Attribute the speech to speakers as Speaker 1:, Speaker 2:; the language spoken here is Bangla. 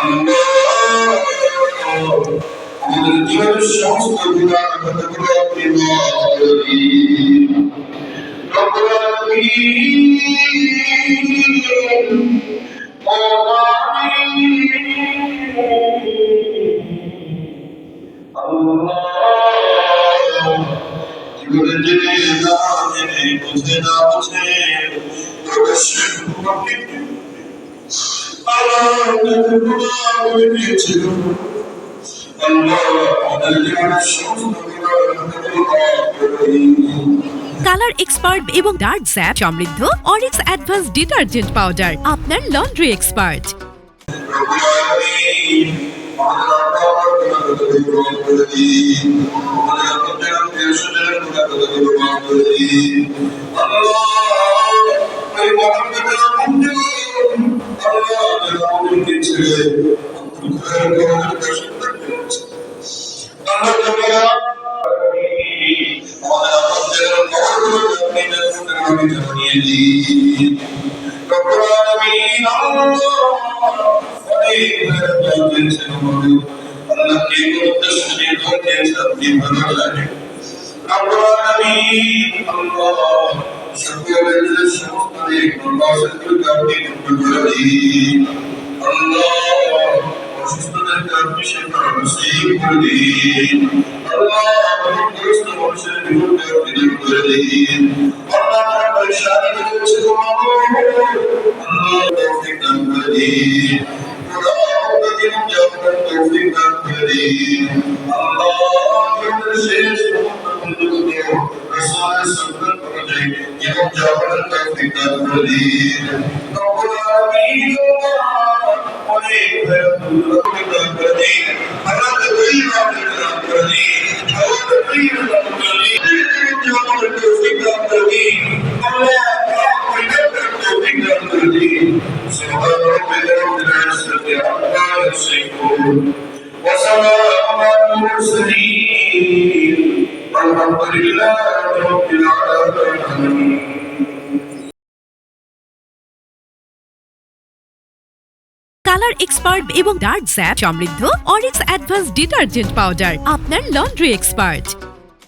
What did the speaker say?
Speaker 1: আল্লাহ আমাদের জীবনের সমস্ত গুনাহ খাতাগুলো আপনি মাফ করে দিন রব্বুল আলামিন আল্লাহ জীবনের জেনে না জেনে বুঝে না বুঝে প্রকাশ্যে
Speaker 2: কালার এক্সপার্ট এবং ডার্ক স্যাপ সমৃদ্ধ অরিক্স অ্যাডভান্স ডিটারজেন্ট পাউডার আপনার লন্ড্রি এক্সপার্ট। কালার এক্সপার্ট এবং ডার্ক স্যাপ সমৃদ্ধ অরিক্স অ্যাডভান্স ডিটারজেন্ট পাউডার আপনার লন্ড্রি এক্সপার্ট।